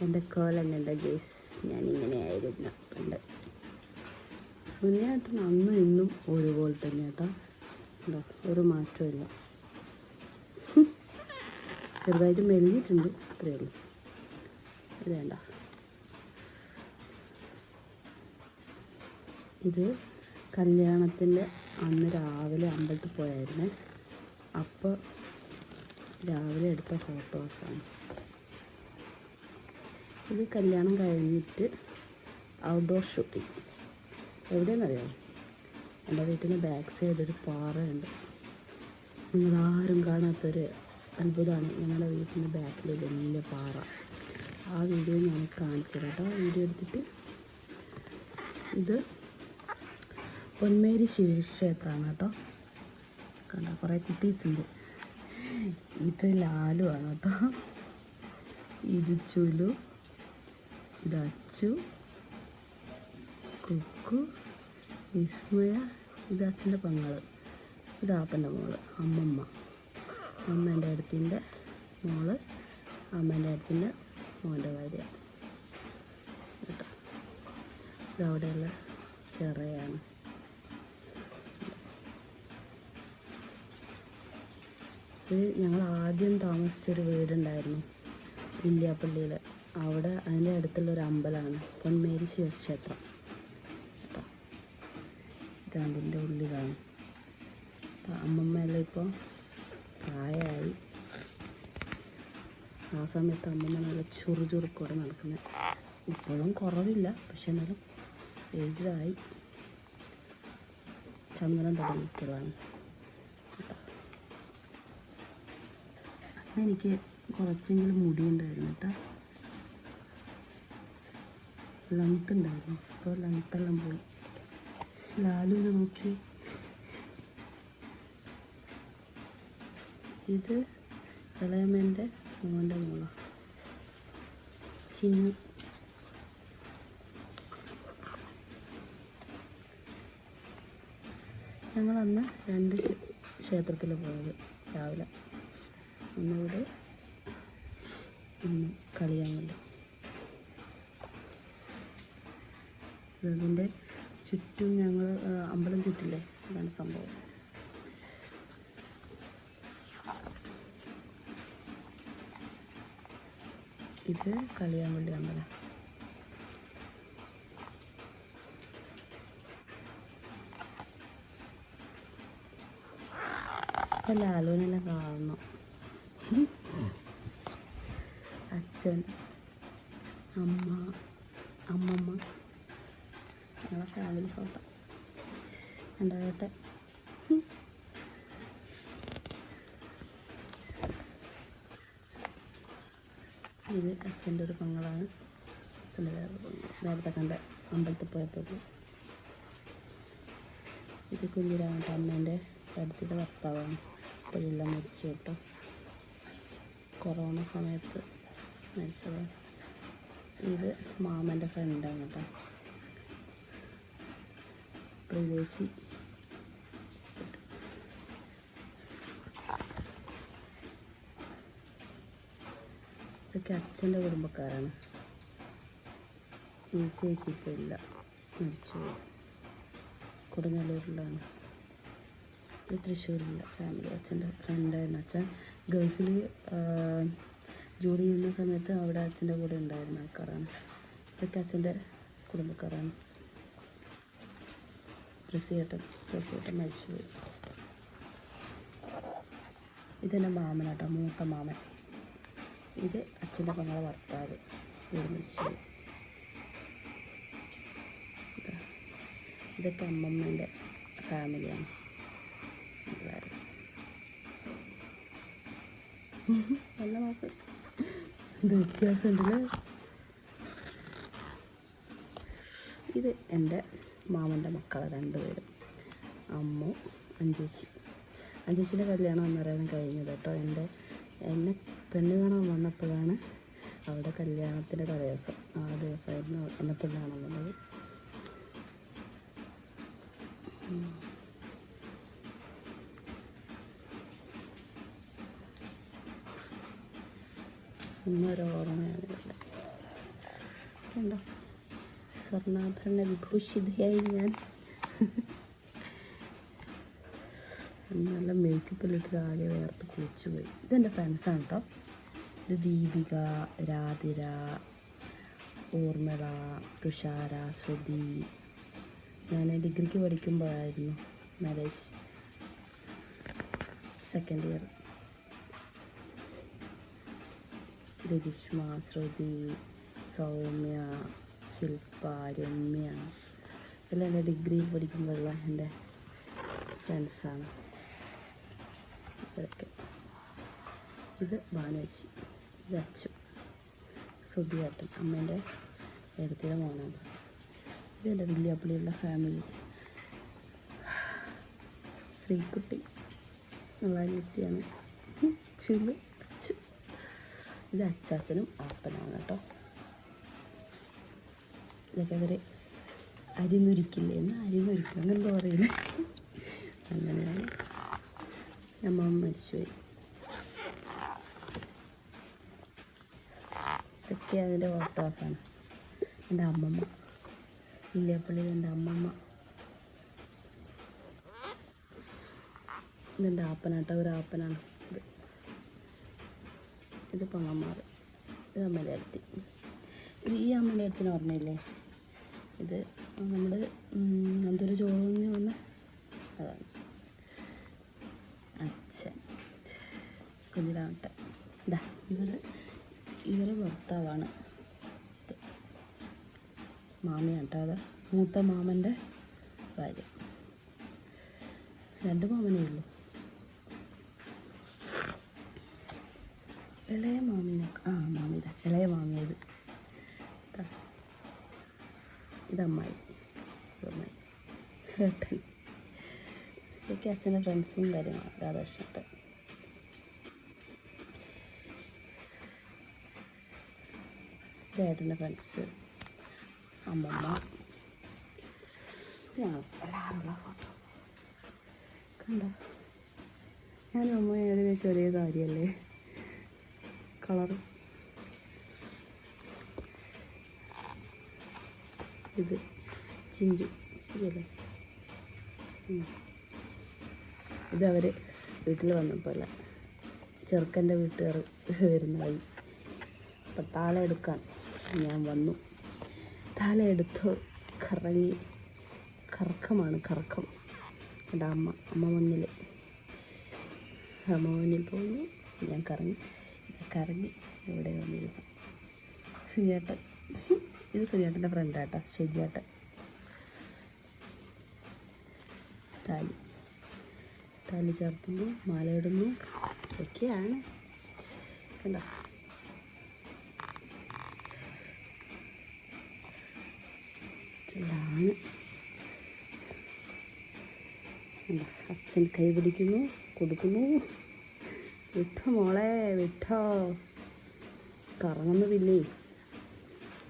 എൻ്റെ കോലം കണ്ട ഗേസ്, ഞാനിങ്ങനെയായിരുന്നു പണ്ട്. സുനിയായിട്ട് അന്നും ഇന്നും ഒരുപോലെ തന്നെ കേട്ടോ, ഒരു മാറ്റമില്ല. ചെറുതായിട്ട് മെലിഞ്ഞിട്ടുണ്ട്, അത്രയേ ഉള്ളൂ. ഇത് വേണ്ട, ഇത് കല്യാണത്തിൻ്റെ അന്ന് രാവിലെ അമ്പലത്തിൽ പോയായിരുന്നേ. അപ്പോൾ രാവിലെ എടുത്ത ഫോട്ടോസാണ്. ഇത് കല്യാണം കഴിഞ്ഞിട്ട് ഔട്ട്ഡോർ ഷൂട്ടിങ്. എവിടെയെന്നറിയാം, എൻ്റെ വീട്ടിന് ബാക്ക് സൈഡ് ഒരു പാറയുണ്ട്. നിങ്ങളാരും കാണാത്തൊരു അത്ഭുതമാണ് ഞങ്ങളുടെ വീട്ടിൻ്റെ ബാക്കിൽ വലിയ പാറ. ആ വീഡിയോ ഞാൻ കാണിച്ചു തരാം കേട്ടോ. വീഡിയോ എടുത്തിട്ട് ഇത് പൊന്മേരി ശിവക്ഷേത്രമാണ് കേട്ടോ. കണ്ട കുറേ കുട്ടീസുണ്ട്. ഇത് ലാലു ആണ് കേട്ടോ. ഇത് ചുലു, ഇത് അച്ചു, കുക്കു, വിസ്മയ, ഇത് അച്ഛൻ്റെ പെങ്ങൾ, ഇത് ആപ്പൻ്റെ മോള് അമ്മമ്മ, അമ്മേൻ്റെ അടുത്തിൻ്റെ മോള്, അമ്മേൻ്റെ അടുത്തിൻ്റെ മോൻ്റെ ഭാര്യ കേട്ടോ. ഇതവിടെയുള്ള ചെറിയാണ്. ഇത് ഞങ്ങൾ ആദ്യം താമസിച്ചൊരു വീടുണ്ടായിരുന്നു ഇല്യാപ്പള്ളിയിൽ. അവിടെ അതിൻ്റെ അടുത്തുള്ളൊരു അമ്പലമാണ് പൊന്മേരി ശിവക്ഷേത്രം കേട്ടോ. ഇതിൻ്റെ ഉള്ളിലാണ്. അമ്മമ്മയെല്ലാം ഇപ്പോൾ പ്രായമായി. ആ സമയത്ത് അമ്മമ്മ നല്ല ചുറുചുറുക്കോടെ നടക്കുന്നത്. ഇപ്പോഴും കുറവില്ല, പക്ഷെ എന്നാലും ഏജിലായി. ചന്ദനം തുടങ്ങിയിട്ടുള്ളതാണ് കേട്ടോ. എനിക്ക് കുറച്ചെങ്കിലും മുടിയുണ്ടായിരുന്നു കേട്ടോ, ലെങ്ത് ഉണ്ടായിരുന്നു. ഇപ്പോൾ ലെങ്ത്തെല്ലാം പോയി. ലാലുവിനെ നോക്കി. ഇത് ഇളയമ്മേൻ്റെ മോൻ്റെ മോളാണ് ചിന്നു. ഞങ്ങളന്ന് 2 ക്ഷേത്രത്തിൽ പോയത് രാവിലെ. ഒന്നുകൂടെ ഇന്ന് കളിയാങ്ങുണ്ട്. അതിൻ്റെ ചുറ്റും ഞങ്ങൾ അമ്പലം ചുറ്റില്ലേ, അതാണ് സംഭവം. ഇത് കളിയാമ്പള്ളി അമ്പലം. അപ്പം ലാലുവിനെല്ലാം കാണണം. അച്ഛൻ, അമ്മ, അമ്മമ്മ, ഞങ്ങളെ ഫാമിലി ഫോട്ടോ ഉണ്ടാകട്ടെ. ഇത് അച്ഛൻ്റെ ഒരു പെങ്ങളാണ്. അച്ഛൻ്റെ വേറെ പെങ്ങൾ നേരത്തെ കണ്ട അമ്പലത്തിൽ പോയപ്പോൾ. ഇത് കുഞ്ഞിരാമട്ട അമ്മേൻ്റെ അടുത്തിൻ്റെ ഭർത്താവാണ്. ഇപ്പോൾ എല്ലാം മരിച്ചു കേട്ടോ. കൊറോണ സമയത്ത് മരിച്ചതാണ്. ഇത് മാമൻ്റെ ഫ്രണ്ടാണ് കേട്ടോ, പ്രദേശി. ഇതൊക്കെ അച്ഛൻ്റെ കുടുംബക്കാരാണ്. ഈ ചേച്ചി ഇപ്പോൾ ഇല്ല, മരിച്ചു. കൊടുങ്ങല്ലൂരിലാണ്. ഇത് തൃശ്ശൂരിൻ്റെ ഫാമിലി. അച്ഛൻ്റെ ഫ്രണ്ടായിരുന്നു. അച്ഛൻ ഗൾഫിൽ ജോലി ചെയ്യുന്ന സമയത്ത് അവിടെ അച്ഛൻ്റെ കൂടെ ഉണ്ടായിരുന്ന ആൾക്കാരാണ്. ഇതൊക്കെ അച്ഛൻ്റെ കുടുംബക്കാരാണ്. റസിയേട്ടൻ മരിച്ചുപോയി. ഇതെൻ്റെ മാമനാട്ടോ, മൂത്ത മാമൻ. ഇത് അച്ഛൻ്റെ പെങ്ങളെ ഭർത്താവ്, വീട് മരിച്ചുപോയി. ഇതൊക്കെ അമ്മമ്മേൻ്റെ ഫാമിലിയാണ്. നല്ല നോക്ക്, ഇത് വ്യത്യാസമുണ്ടല്ലേ. ഇത് എൻ്റെ മാമൻ്റെ മക്കളെ 2 പേരും, അമ്മു, അഞ്ചേച്ചിൻ്റെ കല്യാണം അന്നേരം കഴിഞ്ഞത് കേട്ടോ. എന്നെ പെണ്ണ് കാണാൻ വന്നപ്പോഴാണ് അവിടെ കല്യാണത്തിൻ്റെ തലേദിവസം. ആ ദിവസമായിരുന്നു എന്നെ പെണ്ണ് കാണാൻ വന്നത്. ഇന്നൊരു ഓർമ്മയാണ് ഇവിടെ. കണ്ടോ, സ്വർണ്ണാഭരണ വിഭൂഷിതയായി ഞാൻ. നല്ല മേക്കപ്പിലിട്ട് ആകെ വേർത്ത് കുളിച്ചു പോയി. ഇതെൻ്റെ ഫ്രണ്ട്സാണ് കേട്ടോ. ഇത് ദീപിക, രാധിര, ഊർമിള, തുഷാര, ശ്രുതി. ഞാൻ ഡിഗ്രിക്ക് പഠിക്കുമ്പോഴായിരുന്നു മാരേജ്, സെക്കൻഡ് ഇയർ. രജിഷ്മ, ശ്രുതി, സൗമ്യ, ശില്പ, രമ്യ, എല്ലാം എൻ്റെ ഡിഗ്രിയിൽ പഠിക്കുമ്പോഴുള്ള എൻ്റെ ഫ്രണ്ട്സാണ് ഇവരൊക്കെ. ഇത് ഭാനുവച്ചി, ഇത് അച്ചു, സുധിയേട്ടൻ, അമ്മേൻ്റെ ഏടത്തിയുടെ മോനാണ്. ഇത് എൻ്റെ വില്യാപ്പള്ളിയുള്ള ഫാമിലി. ശ്രീകുട്ടി നല്ല വ്യക്തിയാണ്. ചുലു അച്ചു. ഇത് അച്ചാച്ചനും ആപ്പനാണ് കേട്ടോ. ഇതൊക്കെ അവർ അരിമുരിക്കില്ലേ എന്ന്, അരിമുരിക്കും അങ്ങനെന്തോ പറയുന്നത്. അങ്ങനെയാണ്. അമ്മ മരിച്ചുപോയി. ഇതൊക്കെ അതിൻ്റെ ഫോട്ടോസാണ്. എൻ്റെ അമ്മമ്മ, വില്യാപ്പള്ളിയിൽ എൻ്റെ അമ്മമ്മ. ഇതെൻ്റെ ആപ്പനാട്ടോ, ഒരു ആപ്പനാണ് ഇത്. ഇത് പങ്ങന്മാർ. ഇത് അമ്മയുടെ അടുത്ത്. ഇത് ഈ അമ്മയുടെ അടുത്തിന് ഓർമ്മയില്ലേ, ഇത് നമ്മൾ എന്തൊരു ചോറിന് വന്ന അതാണ് അച്ഛൻ. കുഞ്ഞിലാവട്ടെ. ഇതാ ഇവരെ ഭർത്താവാണ്. മാമിയാണ് കേട്ടോ. അത് മൂത്ത മാമൻ്റെ ഭാര്യ. 2 മാമനേ ഉള്ളൂ. ഇളയ മാമിനെ മാമി ഇതാ, ഇളയ മാമിയത്. ഇതമ്മായി, അമ്മായി ഏട്ടൻ. ഇതൊക്കെ അച്ഛൻ്റെ ഫ്രണ്ട്സും കാര്യങ്ങളാണ്. രാധാകൃഷ്ണേട്ടൻ. ഏട്ടൻ്റെ ഫ്രണ്ട്സ്, അമ്മമ്മ. എല്ലാവരുള്ള ഫോട്ടോ കണ്ടോ. ഞാനും അമ്മ ഏകദേശം ഒരേ കാര്യമല്ലേ, കളറ്. ഇത് ചിഞ്ചു, ശരിയല്ലേ. ഇതവർ വീട്ടിൽ വന്നപ്പോൾ അല്ല, ചെറുക്കൻ്റെ വീട്ടുകാർ വരുന്ന വഴി. അപ്പം താല എടുക്കാൻ ഞാൻ വന്നു. താല എടുത്ത് കറങ്ങി. കറക്കമാണ്, കറക്കം. എൻ്റെ അമ്മ മുന്നിൽ പോകുന്നു. ഞാൻ കറങ്ങി ഇവിടെ വന്നിരുന്നു. സുനിയേട്ടൻ, ഇത് സുനിയേട്ടൻ്റെ ഫ്രണ്ടാട്ടോ, ഷെജിയേട്ടൻ. താലി ചേർത്തുന്നു, മാലയിടുന്നു, ഒക്കെയാണ്. കണ്ടോ. ഇതാണ് അച്ഛൻ കൈ പിടിക്കുന്നു, കൊടുക്കുന്നു. വിട്ടോ മോളെ, വിട്ടോ. കറങ്ങുന്നു, പിന്നെ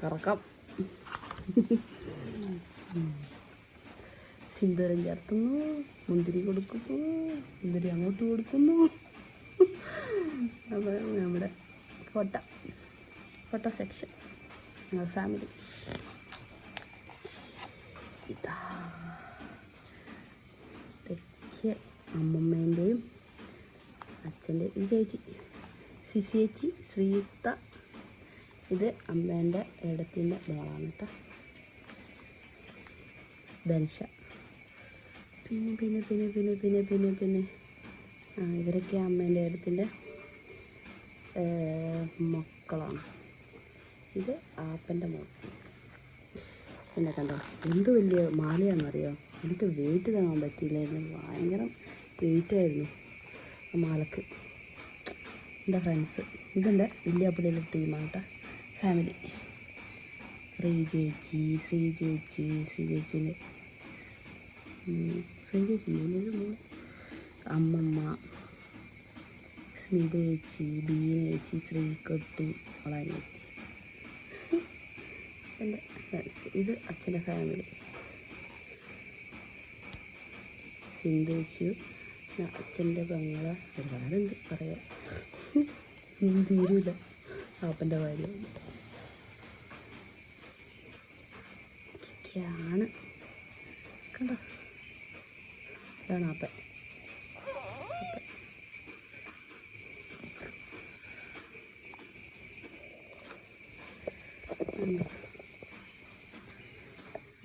കറക്കാം. സിന്ദൂരം ചേർത്തുന്നു, മുന്തിരി കൊടുക്കുന്നു, മുന്തിരി അങ്ങോട്ട് കൊടുക്കുന്നു. അപ്പോൾ നമ്മുടെ ഫോട്ടോ സെക്ഷൻ, ഞങ്ങളുടെ ഫാമിലി. ഇതൊക്കെ അമ്മമ്മേൻ്റെയും അച്ഛൻ്റെയും. ഈ ചേച്ചി സിസി ചേച്ചി, ശ്രീയുക്ത. ഇത് അമ്മേൻ്റെ ഏടത്തിൻ്റെ മോളാണ് കേട്ടോ, ധനുഷ. പിന്നെ ഇവരൊക്കെ അമ്മേൻ്റെ ഏടത്തിൻ്റെ മക്കളാണ്. ഇത് ആപ്പൻ്റെ മോൾ. പിന്നെ കണ്ടോ, എന്ത് വലിയ മാലയാണെന്നറിയോ. എനിക്ക് വെയിറ്റ് താങ്ങാൻ പറ്റിയില്ലായിരുന്നു, ഭയങ്കര വെയിറ്റായിരുന്നു മാലക്ക്. എൻ്റെ ഫ്രണ്ട്സ്, ഇതെൻ്റെ വില്യാപ്പള്ളിയിലെ ടീമാണ് കേട്ടോ, ഫാമിലി. ശ്രീചേച്ചിൻ്റെ അമ്മമ്മ, സ്മിത ചേച്ചി, ബീന ചേച്ചി, ശ്രീകുട്ടി, വളരെത്തി എൻ്റെ ഫ്രണ്ട്സ്. ഇത് അച്ഛൻ്റെ ഫാമിലി. സിന്ധു ചേച്ചിയും അച്ഛൻ്റെ പെങ്ങള ഒരുപാടുണ്ട് പറയാം, തീരൂല. പാപ്പൻ്റെ ഭാര്യ. ഇതൊക്കെയാണ്. കണ്ടോ, ഇതാണ് അപ്പൻ.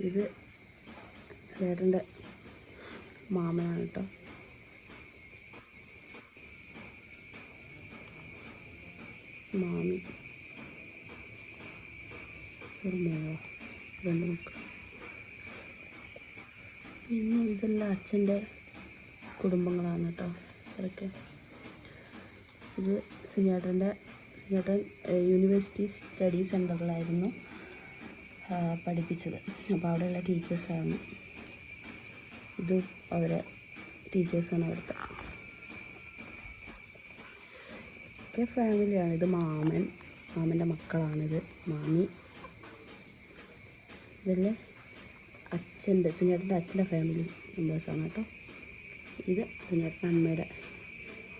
ഇത് ചേട്ടൻ്റെ മാമനാണ് കേട്ടോ. മാമി ഒരു മോളോ, 2 മക്കൾ. പിന്നെ ഇതെല്ലാം അച്ഛൻ്റെ കുടുംബങ്ങളാണ് കേട്ടോ ഇതൊക്കെ. ഇത് സുനിയേട്ടൻ യൂണിവേഴ്സിറ്റി സ്റ്റഡി സെൻ്ററിലായിരുന്നു പഠിപ്പിച്ചത്. അപ്പോൾ അവിടെയുള്ള ടീച്ചേഴ്സാണ്. ഇത് അവരെ ടീച്ചേഴ്സാണ് അവിടുത്തെ. ഒക്കെ ഫാമിലിയാണ്. ഇത് മാമൻ്റെ മക്കളാണിത്. മാമി. ഇതല്ലേ സുനിയേട്ടൻ്റെ അച്ഛൻ്റെ ഫാമിലി മെമ്പേഴ്സാണ് കേട്ടോ. ഇത് സുനിയേട്ടൻ്റെ അമ്മയുടെ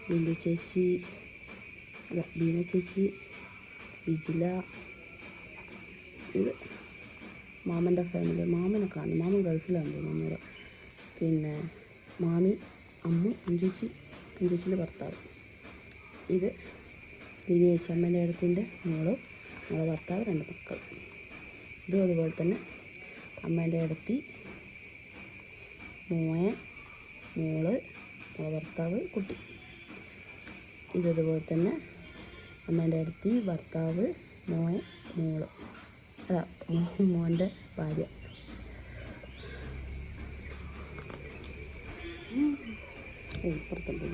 ബിന്ദു ചേച്ചി, ബീന ചേച്ചി, വിജില. ഇത് മാമൻ്റെ ഫാമിലി. മാമനെ കാണും. മാമൻ ഗൾഫിലാണ് തോന്നുന്നത്. പിന്നെ മാമി, അമ്മു, അഞ്ചേച്ചിൻ്റെ ഭർത്താവ്. ഇത് ലിനി ചേച്ചി, അമ്മേൻ്റെ അടുത്തിൻ്റെ മോളും മോളെ ഭർത്താവ്, 2 മക്കൾ. ഇതും അതുപോലെ തന്നെ അമ്മേൻ്റെ അടുത്തി, മോള്, മോളെ ഭർത്താവ്, കുട്ടി. ഇതുപോലെ തന്നെ അമ്മേൻ്റെ അടുത്തി, ഭർത്താവ്, മോള്, മോൻ്റെ ഭാര്യ. ഇപ്പുറത്തുണ്ട്.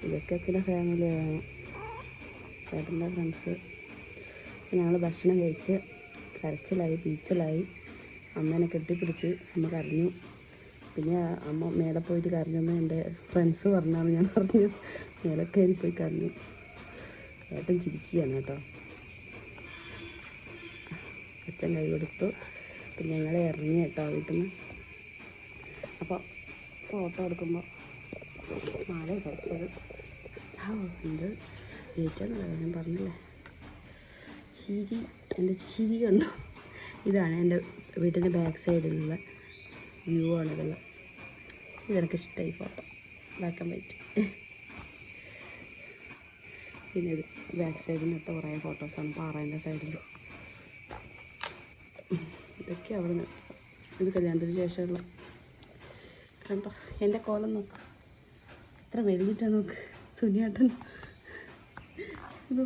ഇതൊക്കെ അച്ഛൻ്റെ ഫാമിലിയാണ്, ചേട്ടൻ്റെ ഫ്രണ്ട്സ്. ഞങ്ങൾ ഭക്ഷണം കഴിച്ച് കരച്ചിലായി, ബീച്ചിലായി. അമ്മേനെ കെട്ടിപ്പിടിച്ച് അമ്മ കരഞ്ഞു. പിന്നെ അമ്മ മേലെ പോയിട്ട് കരഞ്ഞെന്ന് എൻ്റെ ഫ്രണ്ട്സ് പറഞ്ഞാണ് ഞാൻ പറഞ്ഞു. മേലെ കയറി പോയി കരഞ്ഞു. ഏട്ടൻ ചിരിക്കുകയാണ് കേട്ടോ. അച്ഛൻ കൈ കൊടുത്തു. പിന്നെ ഞങ്ങൾ ഇറങ്ങി കേട്ടോ വീട്ടിൽ നിന്ന്. അപ്പോൾ ഫോട്ടോ എടുക്കുമ്പോൾ മഴ കഴിച്ചത് എന്ത് വെയിറ്റാന്ന് ഞാൻ പറഞ്ഞില്ലേ. എൻ്റെ ചിരി കണ്ടു. ഇതാണ് എൻ്റെ വീട്ടിൻ്റെ ബാക്ക് സൈഡിലുള്ള വ്യൂ ആണ് ഇതെല്ലാം. ഇതെനിക്കിഷ്ടമായി ഫോട്ടോ, ബ്ലാക്ക് ആൻഡ് വൈറ്റ്. പിന്നെ ഇത് ബാക്ക് സൈഡിൽ നിന്നത്തെ കുറേ ഫോട്ടോസാണ് പാറേൻ്റെ സൈഡിൽ. ഇതൊക്കെ അവിടെ നിന്ന്. ഇത് കല്യാണത്തിന് ശേഷമുള്ള. കണ്ടോ എൻ്റെ കോലം നോക്ക്, എത്ര മെലിഞ്ഞിട്ടാണ് നോക്ക് സുനിയേട്ടൻ. ഇത്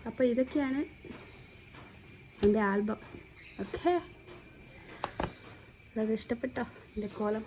അപ്പോൾ ഇതൊക്കെയാണ് എൻ്റെ ആൽബം. ഓക്കെ, അതൊക്കെ ഇഷ്ടപ്പെട്ടോ എൻ്റെ കോലം?